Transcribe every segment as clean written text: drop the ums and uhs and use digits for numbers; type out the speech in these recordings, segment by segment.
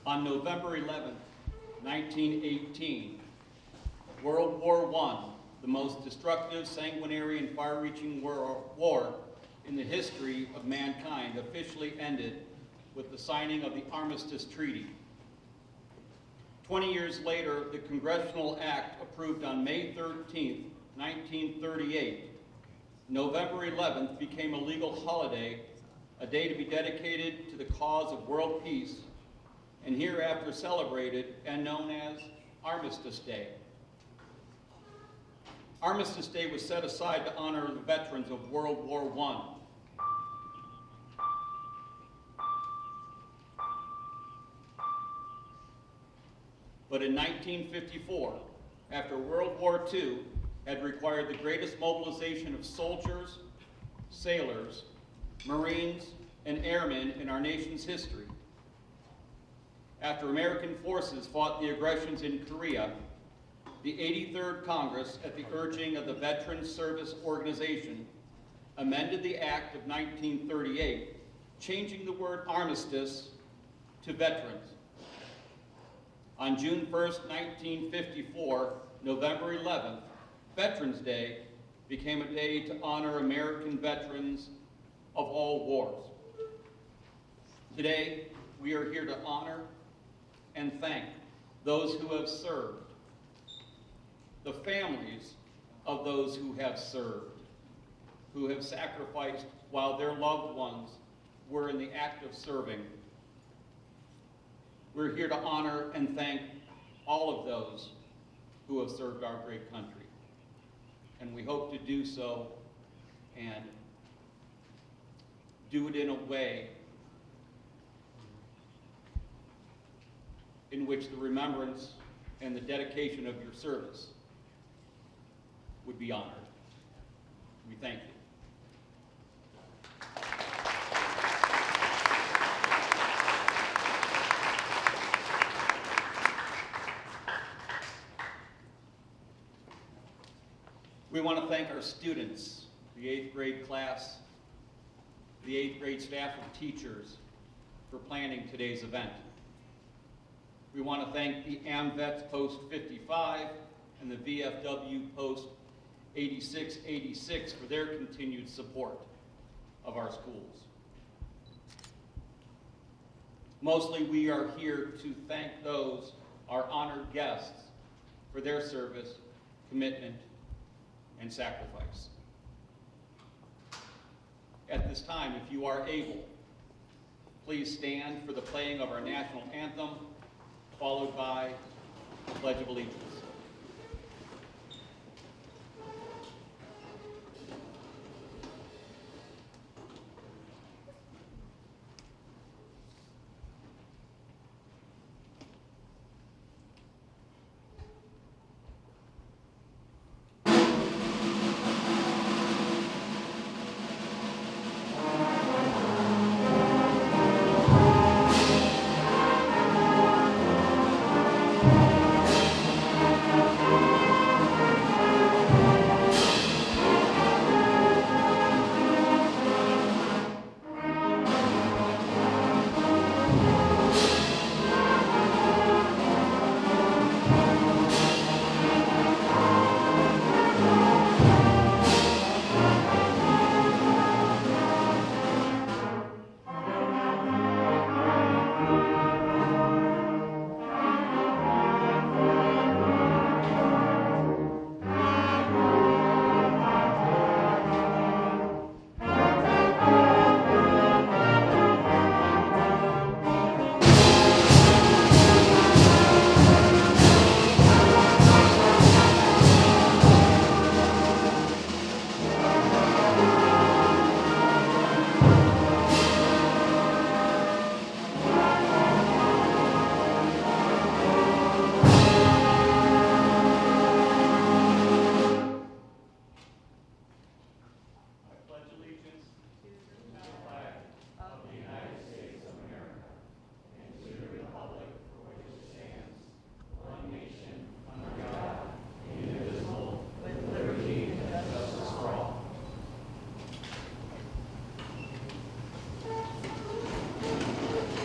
On November 11, 1918, World War I, the most destructive, sanguinary, and far-reaching war in the history of mankind, officially ended with the signing of the Armistice Treaty. 20 years later, the Congressional Act approved on May 13, 1938, November 11th became a legal holiday, a day to be dedicated to the cause of world peace, and hereafter celebrated and known as Armistice Day. Armistice Day was set aside to honor the veterans of World War I. But in 1954, after World War II had required the greatest mobilization of soldiers, sailors, Marines, and airmen in our nation's history, after American forces fought the aggressions in Korea, the 83rd Congress, at the urging of the Veterans Service Organization, amended the Act of 1938, changing the word armistice to veterans. On June 1st, 1954, November 11th, Veterans Day became a day to honor American veterans of all wars. Today, we are here to honor and thank those who have served, the families of those who have served, who have sacrificed while their loved ones were in the act of serving. We're here to honor and thank all of those who have served our great country. And we hope to do so and do it in a way in which the remembrance and the dedication of your service would be honored. We thank you. We want to thank our students, the 8th grade class, the 8th grade staff and teachers for planning today's event. We want to thank the AMVETS Post 55 and the VFW Post 8686 for their continued support of our schools. Mostly, we are here to thank those, our honored guests, for their service, commitment, and sacrifice. At this time, if you are able, please stand for the playing of our national anthem, followed by the Pledge of Allegiance.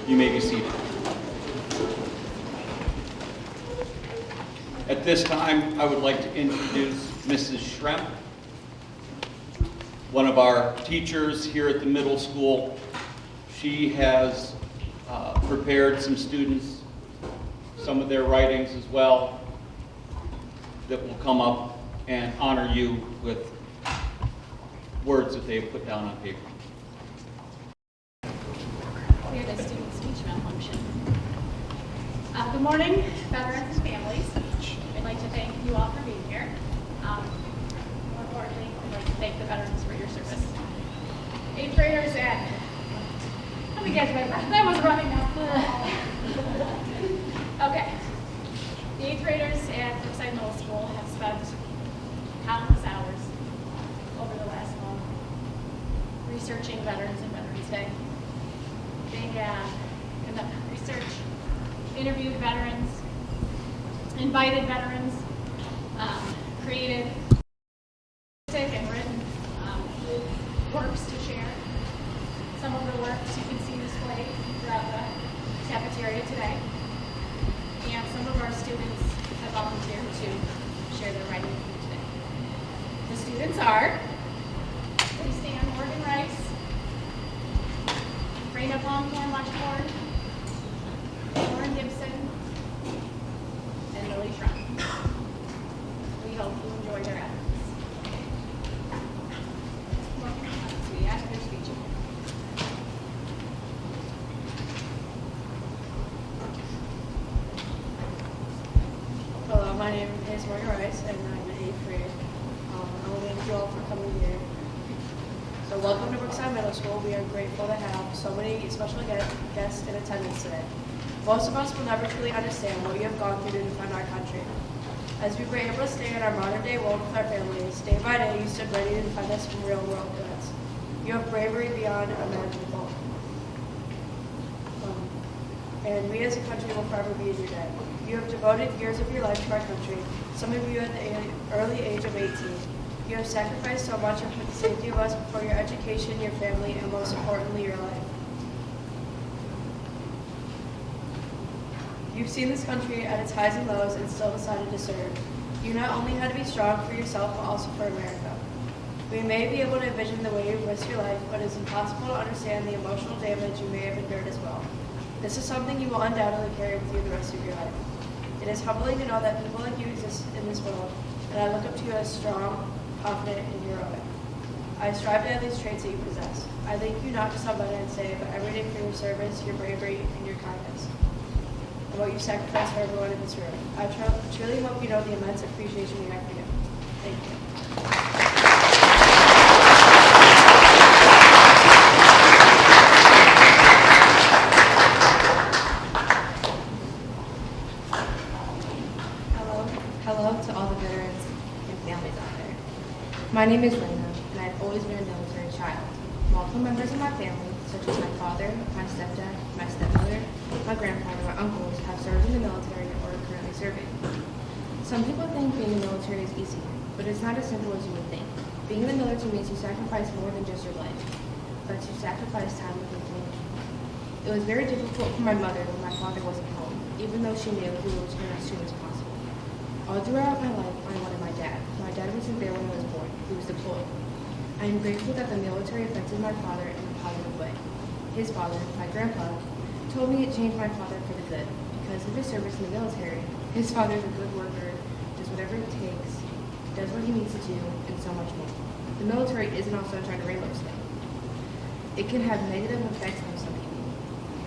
You may be seated. this time, I would like to introduce Mrs. Schremp, one of our teachers here at the middle school. She has prepared some students, some of their writings as well, that will come up and honor you with words that they've put down on paper. We had a student speech malfunction. Good morning, veterans and families. I'd like to thank you all for being here. More importantly, I'd like to thank the veterans for your service. 8th graders at, let me catch my breath, that was running out. Okay. The 8th graders at Brookside Middle School have spent countless hours over the last month researching veterans and Veterans Day. They have conducted research, interviewed veterans, invited veterans, created and written works to share. Some of the works you can see displayed throughout the cafeteria today. And some of our students have volunteered to share their writing with you today. The students are, please stand, Morgan Rice, Raina Longhorn Washboard, Lauren Gibson, and Lily Trump. We hope you enjoy their efforts. Sweetie, ask your speech. Hello, my name is Morgan Rice, and I'm in 8th grade. I want to thank you all for coming here. So welcome to Brookside Middle School. We are grateful to have so many special guests in attendance today. Most of us will never truly understand what you have gone through to defend our country. As we were able to stay in our modern-day world with our families, day by day you stood ready to defend us from real-world threats. You have bravery beyond imaginable. And we as a country will forever be in your debt. You have devoted years of your life to our country, some of you at the early age of 18. You have sacrificed so much for the safety of us before your education, your family, and most importantly, your life. You've seen this country at its highs and lows and still decided to serve. You not only had to be strong for yourself, but also for America. We may be able to envision the way you risked your life, but it is impossible to understand the emotional damage you may have endured as well. This is something you will undoubtedly carry with you the rest of your life. It is humbling to know that people like you exist in this world, and I look up to you as strong, confident, and heroic. I strive to have these traits that you possess. I thank you not just on Veterans Day, but every day for your service, your bravery, and your kindness, and what you sacrifice for everyone in this room. I truly hope you know the immense appreciation we have for you. Thank you. Hello to all the veterans and families out there. My name is Raina, and I've always been a military child. Multiple members of my family, such as my father, my stepdad, my stepmother, my grandfather, my uncles, have served in the military or are currently serving. Some people think being in the military is easy, but it's not as simple as you would think. Being in the military means you sacrifice more than just your life, but you sacrifice time with your family. It was very difficult for my mother when my father wasn't home, even though she knew he would return as soon as possible. All throughout my life, I wanted my dad. My dad wasn't there when I was born. He was deployed. I am grateful that the military affected my father in a positive way. His father, my grandpa, told me it changed my father for the good. Because of his service in the military, his father is a good worker, does whatever it takes, does what he needs to do, and so much more. The military isn't all sunshine and rainbows thing. It can have negative effects on some people.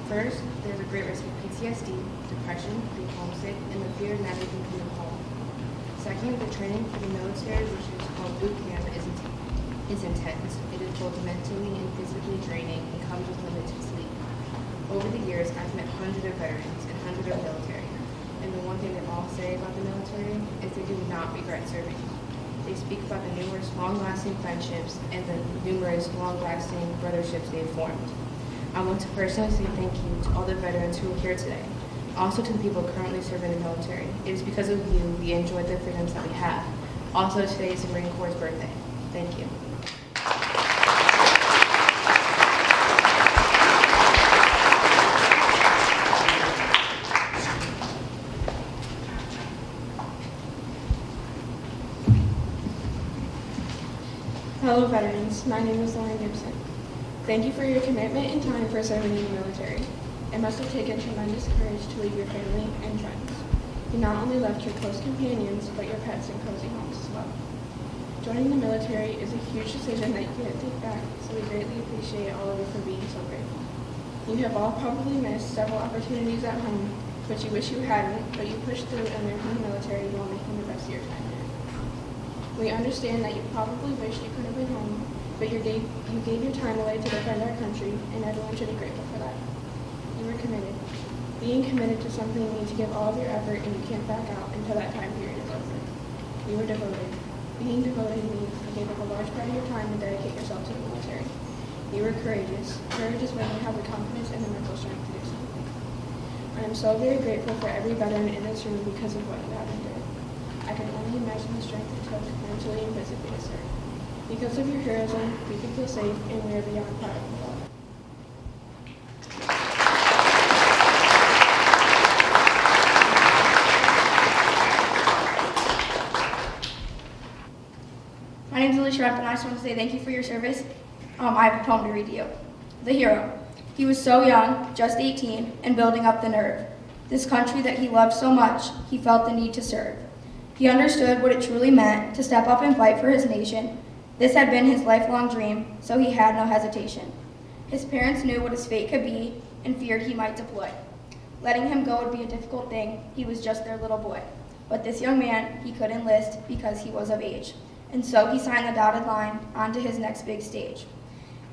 First, there's a great risk of PTSD, depression, being homesick, and the fear of not even coming home. Second, the training for the military, which is called boot camp, is intense. It is both mentally and physically draining and comes with limited sleep. Over the years, I've met hundreds of veterans and hundreds of military, and the one thing they all say about the military is they do not regret serving. They speak about the numerous long-lasting friendships and the numerous long-lasting brotherships they have formed. I want to personally say thank you to all the veterans who are here today. Also to the people currently serving in the military. It is because of you we enjoy the freedoms that we have. Also, today is the Marine Corps' birthday. Thank you. veterans, my name is Lauren Gibson. Thank you for your commitment and time for serving in the military. It must have taken tremendous courage to leave your family and friends. You not only left your close companions, but your pets and cozy homes as well. Joining the military is a huge decision that you can't take back, so we greatly appreciate all of you for being so grateful. You have all probably missed several opportunities at home, which you wish you hadn't, but you pushed through and learned from the military while making the best of your time here. We understand that you probably wish you could have been home, but you gave your time away to defend our country, and everyone should be grateful for that. You were committed. Being committed to something means to give all of your effort, and you can't back out until that time period is over. You were devoted. Being devoted means you gave up a large part of your time to dedicate yourself to the military. You were courageous. Courage is when you have the confidence and the mental strength to do something. I am so very grateful for every veteran in this room because of what you have endured. I can only imagine the strength it took mentally and physically to serve. Because of your heroism, we can feel safe, and we are beyond proud of you all. My name is Lily Shrepp, and I just want to say thank you for your service. I have a poem to read to you. The hero. He was so young, just 18, and building up the nerve. This country that he loved so much, he felt the need to serve. He understood what it truly meant to step up and fight for his nation. This had been his lifelong dream, so he had no hesitation. His parents knew what his fate could be and feared he might deploy. Letting him go would be a difficult thing. He was just their little boy. But this young man, he could enlist because he was of age. And so he signed the dotted line onto his next big stage.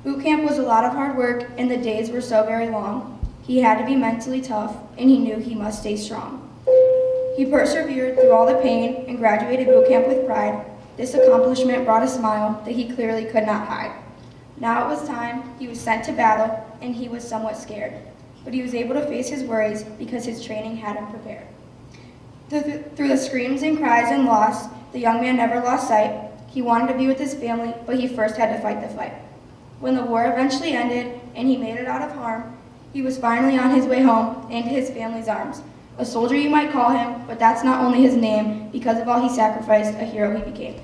Boot camp was a lot of hard work, and the days were so very long. He had to be mentally tough, and he knew he must stay strong. He persevered through all the pain and graduated boot camp with pride. This accomplishment brought a smile that he clearly could not hide. Now it was time. He was sent to battle, and he was somewhat scared. But he was able to face his worries because his training had him prepared. Through the screams and cries and loss, the young man never lost sight. He wanted to be with his family, but he first had to fight the fight. When the war eventually ended and he made it out of harm, he was finally on his way home and to his family's arms. A soldier you might call him, but that's not only his name. Because of all he sacrificed, a hero he became.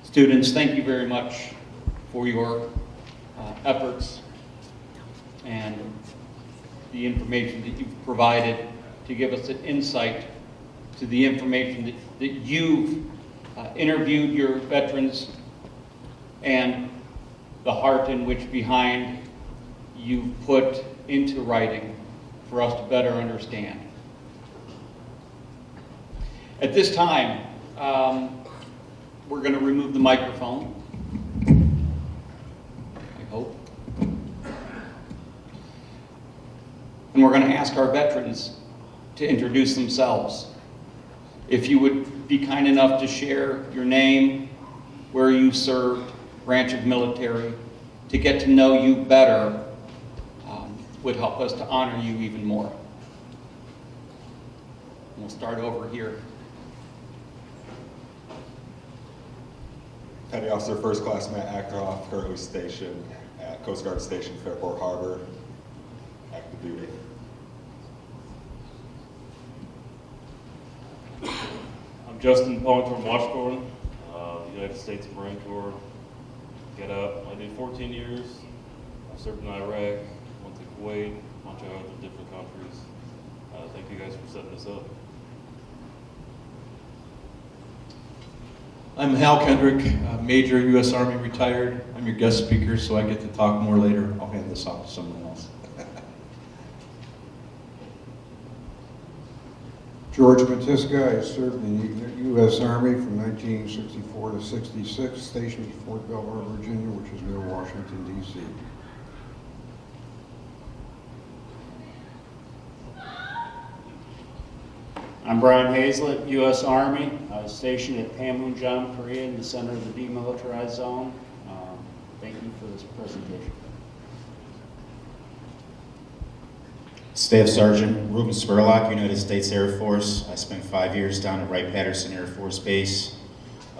Students, thank you very much for your efforts and the information that you've provided to give us an insight to the information that you've interviewed your veterans and the heart in which behind you've put into writing for us to better understand. At this time, we're going to remove the microphone, I hope. And we're going to ask our veterans to introduce themselves. If you would be kind enough to share your name, where you served, branch of military, to get to know you better would help us to honor you even more. And we'll start over here. Petty Officer First Class Matt Actroff, currently stationed at Coast Guard Station Fairport Harbor, active duty. I'm Justin Pellington from Washington, United States Marine Corps. Get up. I did 14 years. I served in Iraq, went to Kuwait, a bunch of other different countries. Thank you guys for setting this up. I'm Hal Kendrick, Major U.S. Army retired. I'm your guest speaker, so I get to talk more later. I'll hand this off to someone else. George Matiska, I served in the U.S. Army from 1964 to 66, stationed at Fort Belvoir, Virginia, which is near Washington, D.C. I'm Brian Hazlett, U.S. Army. I was stationed at Panmunjom, Korea, in the center of the demilitarized zone. Thank you for this presentation. Staff Sergeant Ruben Spurlock, United States Air Force. I spent 5 years down at Wright-Patterson Air Force Base,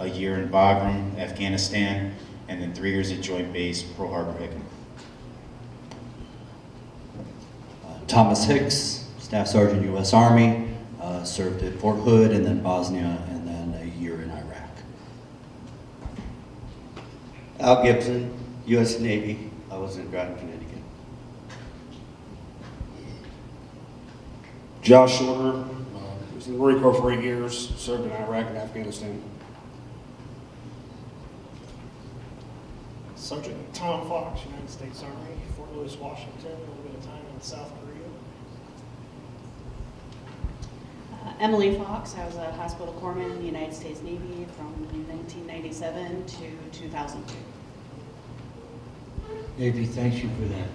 a year in Bagram, Afghanistan, and then 3 years at Joint Base Pearl Harbor Hickam. Thomas Hicks, Staff Sergeant U.S. Army, served at Fort Hood and then Bosnia and then a year in Iraq. Al Gibson, U.S. Navy. I was in Groton, Connecticut. Josh Shorter, was in the Marine Corps for 8 years, served in Iraq and Afghanistan. Sergeant Tom Fox, United States Army, Fort Lewis, Washington, a little bit of time in South Korea. Emily Fox, I was a hospital corpsman in the United States Navy from 1997 to 2002. Navy, thanks you for that.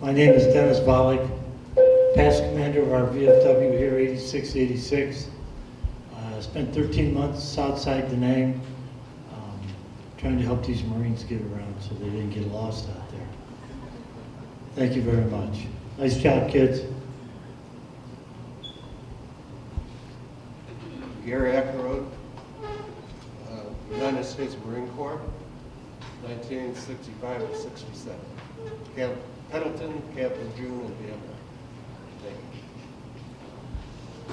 My name is Dennis Vollick, past commander of our VFW here, 8686. Spent 13 months outside Da Nang, trying to help these Marines get around so they didn't get lost out there. Thank you very much. Nice job, kids. Gary Eckerode, United States Marine Corps, 1965 to 67. Camp Pendleton, Camp Lejeune, and Vietnam. Thank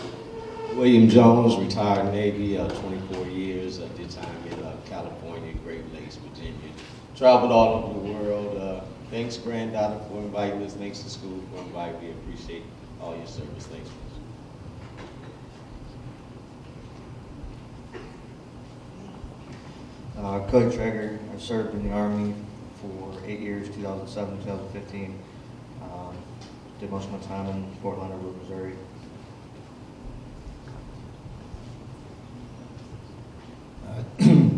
you. William Jones, retired Navy, 24 years. Did time in California, Great Lakes, Virginia. Traveled all over the world. Thanks, granddaughter, for inviting us. Thanks to school for inviting me. Appreciate all your service. Thanks. Cody Traeger, I served in the Army for 8 years, 2007 to 2015. Did most of my time in Fort Leonard Wood, Missouri.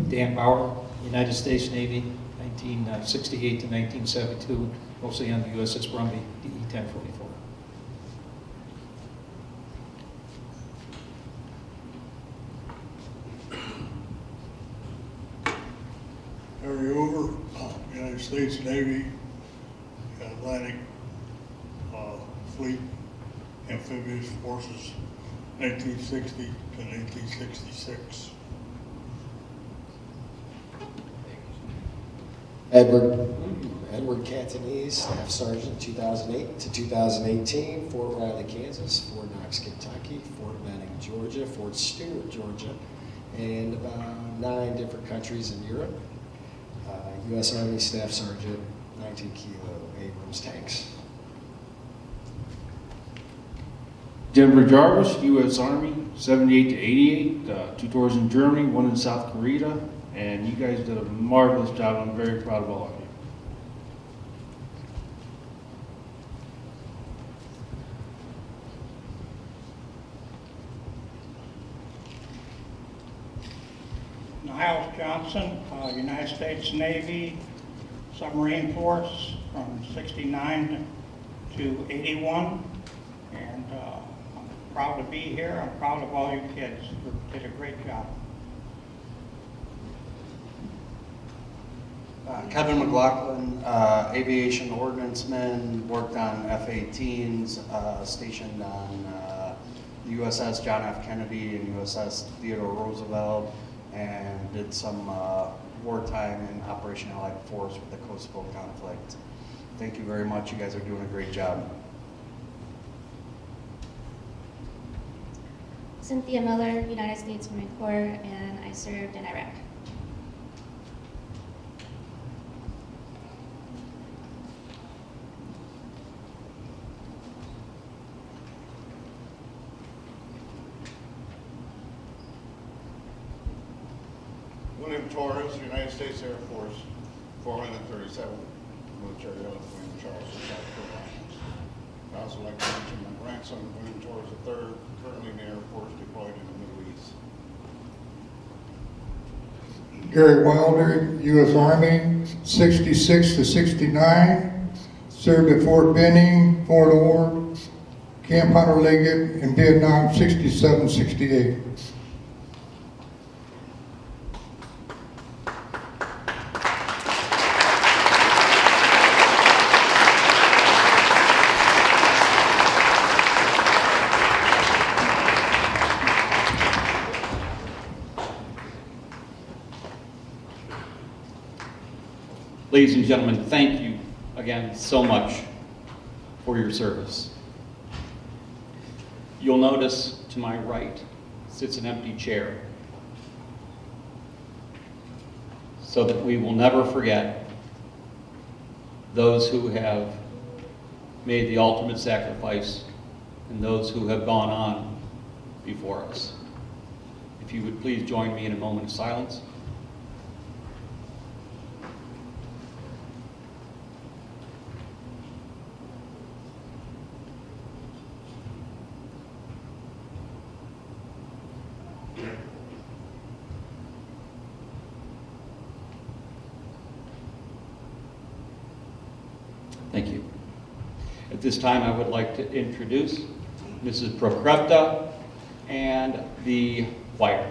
Dan Bauer, United States Navy, 1968 to 1972, mostly on the USS Brumby, DE-1044. Harry Hoover, United States Navy, Atlantic Fleet, Amphibious Forces, 1960 to 1966. Edward Cantonese, Staff Sergeant, 2008 to 2018, Fort Riley, Kansas, Fort Knox, Kentucky, Fort Benning, Georgia, Fort Stewart, Georgia, and about 9 different countries in Europe. U.S. Army Staff Sergeant, 19 Kilo Abrams tanks. Denver Jarvis, U.S. Army, 78 to 88, 2 tours in Germany, 1 in South Korea, and you guys did a marvelous job. I'm very proud of all of you. Niles Johnson, United States Navy, Submarine Force from 69 to 81. And I'm proud to be here. I'm proud of all you kids who did a great job. Kevin McLaughlin, aviation ordnanceman, worked on F-18s, stationed on the USS John F. Kennedy and USS Theodore Roosevelt, and did some wartime in Operation Allied Force with the Kosovo conflict. Thank you very much. You guys are doing a great job. Cynthia Miller, United States Marine Corps, and I served in Iraq. William Torres, United States Air Force, 437 Military Health Wing, Charleston, South Carolina. I also like to mention my grandson, William Torres III, currently in the Air Force, deployed in the Middle East. Gary Wilder, U.S. Army, 66 to 69, served at Fort Benning, Fort Ord, Camp Hunter Liggett, in Vietnam, 67, 68. Ladies and gentlemen, thank you again so much for your service. You'll notice to my right sits an empty chair, so that we will never forget those who have made the ultimate sacrifice and those who have gone on before us. If you would please join me in a moment of silence. Thank you. At this time, I would like to introduce Mrs. Prokrepta and the choir.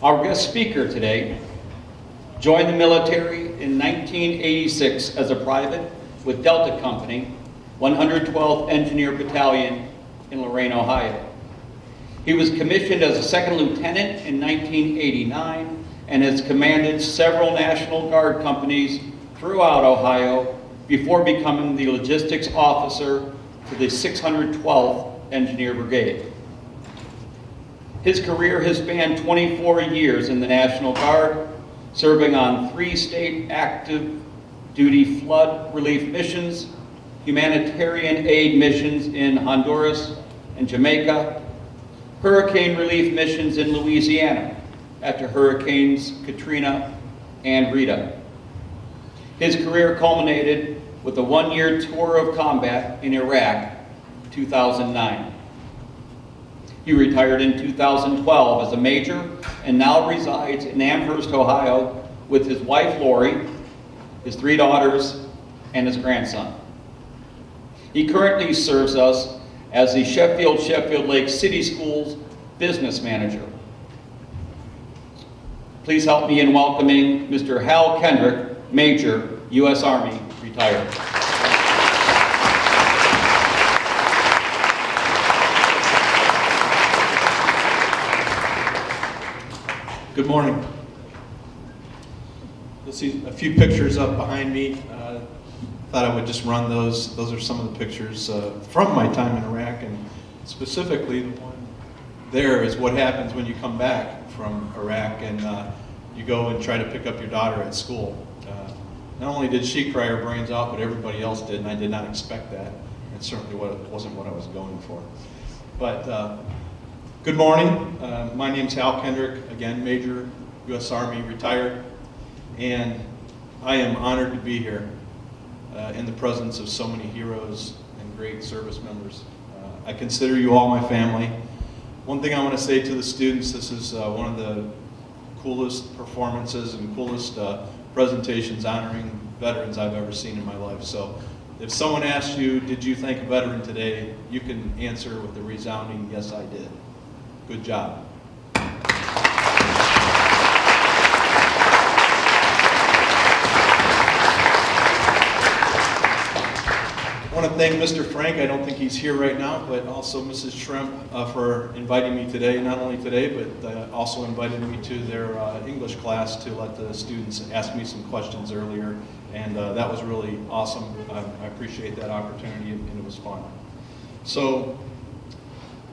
Our guest speaker today joined the military in 1986 as a private with Delta Company, 112th Engineer Battalion in Lorain, Ohio. He was commissioned as a second lieutenant in 1989 and has commanded several National Guard companies throughout Ohio before becoming the logistics officer for the 612th Engineer Brigade. His career has spanned 24 years in the National Guard, serving on 3 state active duty flood relief missions, humanitarian aid missions in Honduras and Jamaica, hurricane relief missions in Louisiana after Hurricanes Katrina and Rita. His career culminated with a 1-year tour of combat in Iraq, 2009. He retired in 2012 as a major and now resides in Amherst, Ohio with his wife Lori, his 3 daughters, and his grandson. He currently serves us as the Sheffield Lake City Schools business manager. Please help me in welcoming Mr. Hal Kendrick, Major, U.S. Army, retired. Good morning. You'll see a few pictures up behind me. Thought I would just run those. Those are some of the pictures from my time in Iraq, and specifically the one there is what happens when you come back from Iraq and you go and try to pick up your daughter at school. Not only did she cry her brains out, but everybody else did, and I did not expect that. It certainly wasn't what I was going for. But good morning. My name's Hal Kendrick, again, Major, U.S. Army, retired, and I am honored to be here in the presence of so many heroes and great service members. I consider you all my family. One thing I want to say to the students, this is one of the coolest performances and coolest presentations honoring veterans I've ever seen in my life. So if someone asks you, did you thank a veteran today, you can answer with a resounding, yes, I did. Good job. I want to thank Mr. Frank. I don't think he's here right now, but also Mrs. Shrimp for inviting me today, not only today, but also invited me to their English class to let the students ask me some questions earlier, and that was really awesome. I appreciate that opportunity, and it was fun. So,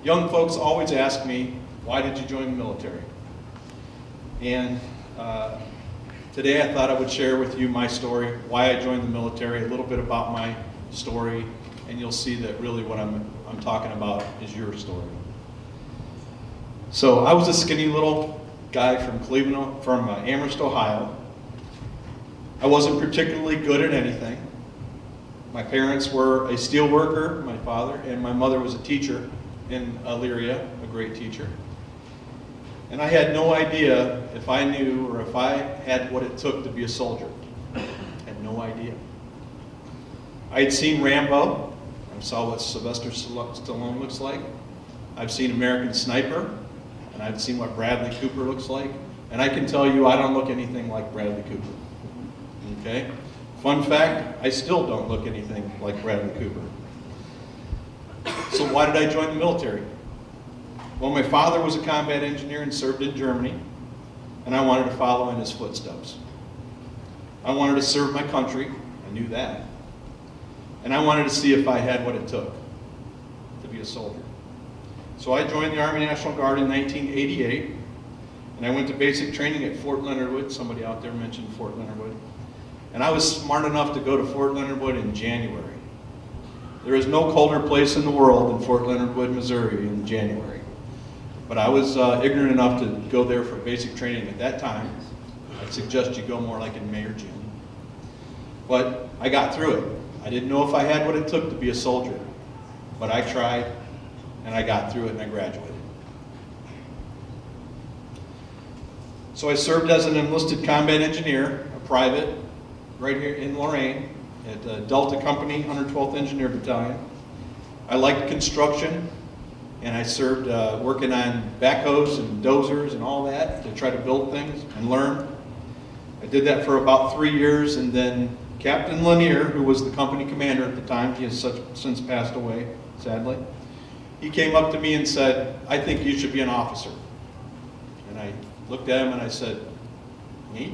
young folks always ask me, why did you join the military? And today I thought I would share with you my story, why I joined the military, a little bit about my story, and you'll see that really what I'm talking about is your story. So I was a skinny little guy from Amherst, Ohio. I wasn't particularly good at anything. My parents were a steel worker, my father, and my mother was a teacher in Elyria, a great teacher. And I had no idea if I knew or if I had what it took to be a soldier. I had no idea. I had seen Rambo. I saw what Sylvester Stallone looks like. I've seen American Sniper, and I've seen what Bradley Cooper looks like. And I can tell you I don't look anything like Bradley Cooper. Okay? Fun fact, I still don't look anything like Bradley Cooper. So why did I join the military? Well, my father was a combat engineer and served in Germany, and I wanted to follow in his footsteps. I wanted to serve my country. I knew that. And I wanted to see if I had what it took to be a soldier. So I joined the Army National Guard in 1988, and I went to basic training at Fort Leonard Wood. Somebody out there mentioned Fort Leonard Wood. And I was smart enough to go to Fort Leonard Wood in January. There is no colder place in the world than Fort Leonard Wood, Missouri in January. But I was ignorant enough to go there for basic training at that time. I'd suggest you go more like in May or June. But I got through it. I didn't know if I had what it took to be a soldier, but I tried, and I got through it, and I graduated. So I served as an enlisted combat engineer, a private, right here in Lorain, at Delta Company, 112th Engineer Battalion. I liked construction. and I served working on backhoes and dozers and all that to try to build things and learn. I did that for about 3 years, and then Captain Lanier, who was the company commander at the time, he has since passed away, sadly, he came up to me and said, "I think you should be an officer." And I looked at him and I said, "Me?"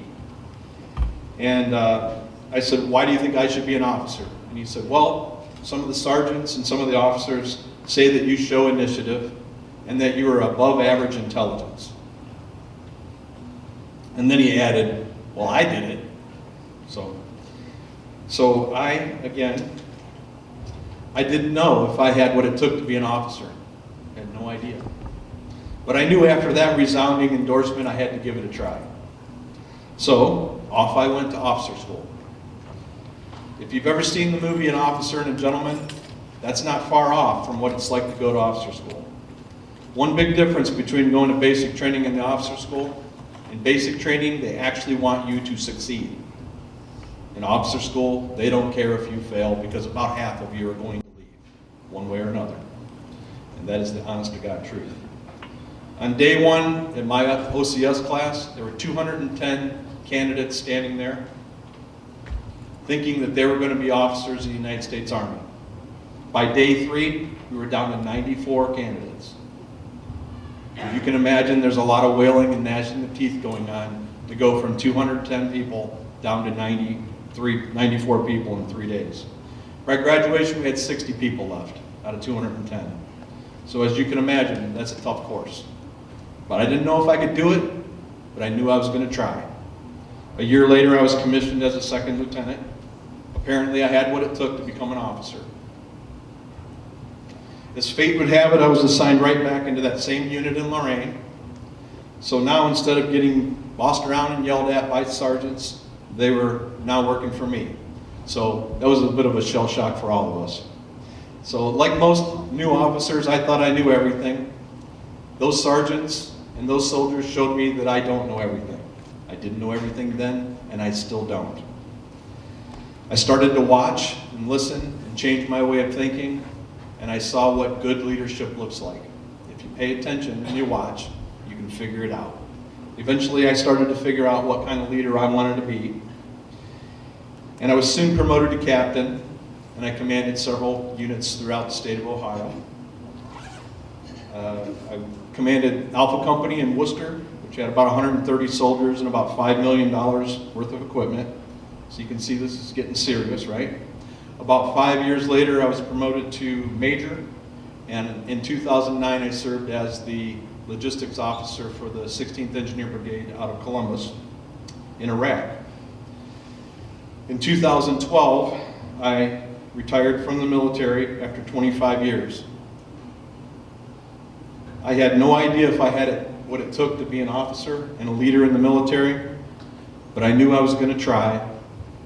And I said, "Why do you think I should be an officer?" And he said, "Well, some of the sergeants and some of the officers say that you show initiative and that you are above average intelligence." And then he added, "Well, I did it." So I didn't know if I had what it took to be an officer. I had no idea. But I knew after that resounding endorsement, I had to give it a try. So off I went to officer school. If you've ever seen the movie An Officer and a Gentleman, that's not far off from what it's like to go to officer school. One big difference between going to basic training and the officer school, in basic training, they actually want you to succeed. In officer school, they don't care if you fail because about half of you are going to leave, one way or another. And that is the honest to God truth. On day one in my OCS class, there were 210 candidates standing there thinking that they were going to be officers of the United States Army. By day 3, we were down to 94 candidates. As you can imagine, there's a lot of wailing and gnashing of teeth going on to go from 210 people down to 94 people in 3 days. By graduation, we had 60 people left out of 210. So as you can imagine, that's a tough course. But I didn't know if I could do it, but I knew I was going to try. A year later, I was commissioned as a second lieutenant. Apparently, I had what it took to become an officer. As fate would have it, I was assigned right back into that same unit in Lorraine. So now, instead of getting bossed around and yelled at by sergeants, they were now working for me. So that was a bit of a shell shock for all of us. So like most new officers, I thought I knew everything. Those sergeants and those soldiers showed me that I don't know everything. I didn't know everything then, and I still don't. I started to watch and listen and change my way of thinking, and I saw what good leadership looks like. If you pay attention and you watch, you can figure it out. Eventually, I started to figure out what kind of leader I wanted to be, and I was soon promoted to captain, and I commanded several units throughout the state of Ohio. I commanded Alpha Company in Worcester, which had about 130 soldiers and about $5 million worth of equipment. So you can see this is getting serious, right? About 5 years later, I was promoted to major, and in 2009, I served as the logistics officer for the 16th Engineer Brigade out of Columbus in Iraq. In 2012, I retired from the military after 25 years. I had no idea if I had what it took to be an officer and a leader in the military, but I knew I was going to try,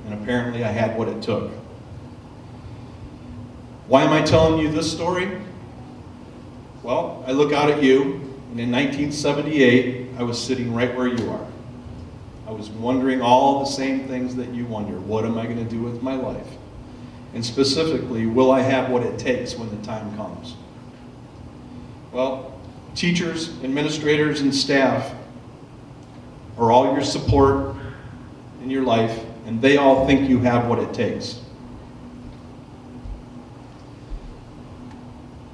and apparently I had what it took. Why am I telling you this story? Well, I look out at you, and in 1978, I was sitting right where you are. I was wondering all the same things that you wonder. What am I going to do with my life? And specifically, will I have what it takes when the time comes? Well, teachers, administrators, and staff are all your support in your life, and they all think you have what it takes.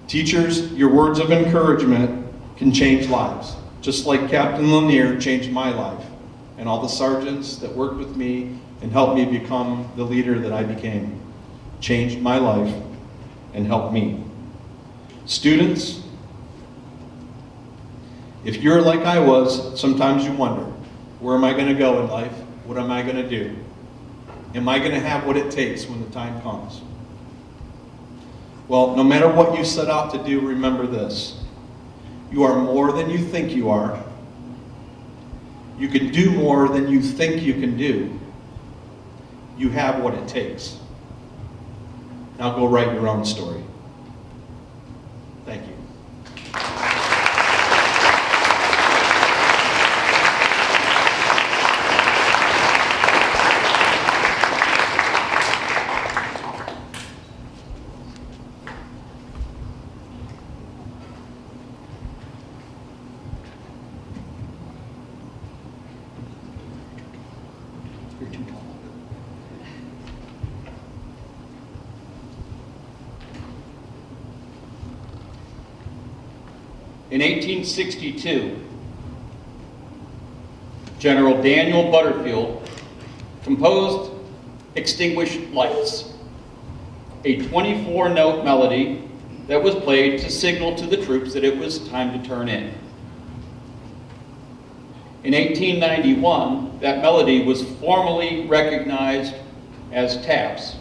Teachers, your words of encouragement can change lives, just like Captain Lanier changed my life, and all the sergeants that worked with me and helped me become the leader that I became, changed my life and helped me. Students, if you're like I was, sometimes you wonder, where am I going to go in life? What am I going to do? Am I going to have what it takes when the time comes? Well, no matter what you set out to do, remember this. You are more than you think you are. You can do more than you think you can do. You have what it takes. Now go write your own story. Thank you. In 1862, General Daniel Butterfield composed Extinguished Lights, a 24-note melody that was played to signal to the troops that it was time to turn in. In 1891, that melody was formally recognized as taps,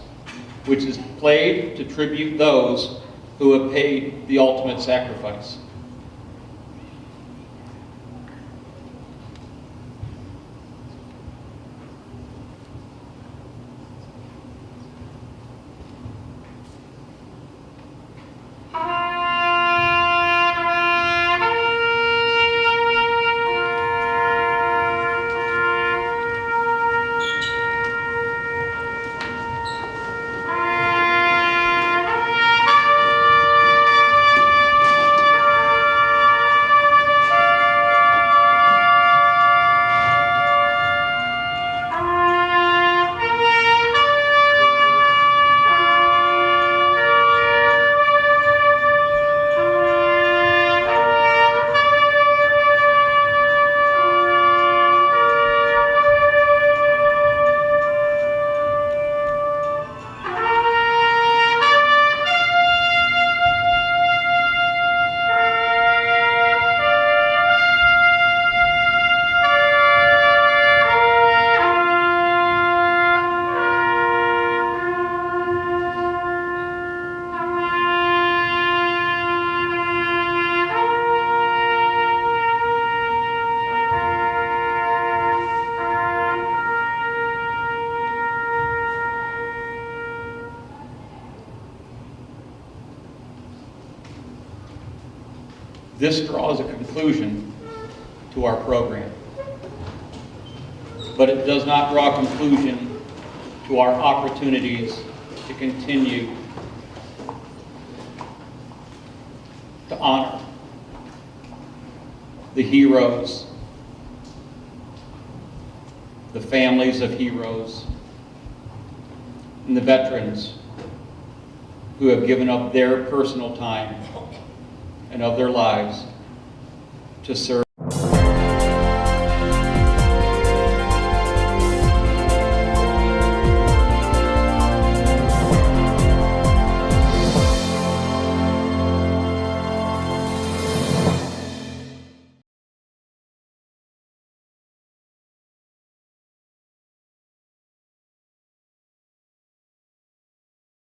which is played to tribute those who have paid the ultimate sacrifice. This draws a conclusion to our program, but it does not draw a conclusion to our opportunities to continue to honor the heroes, the families of heroes, and the veterans who have given up their personal time and of their lives to serve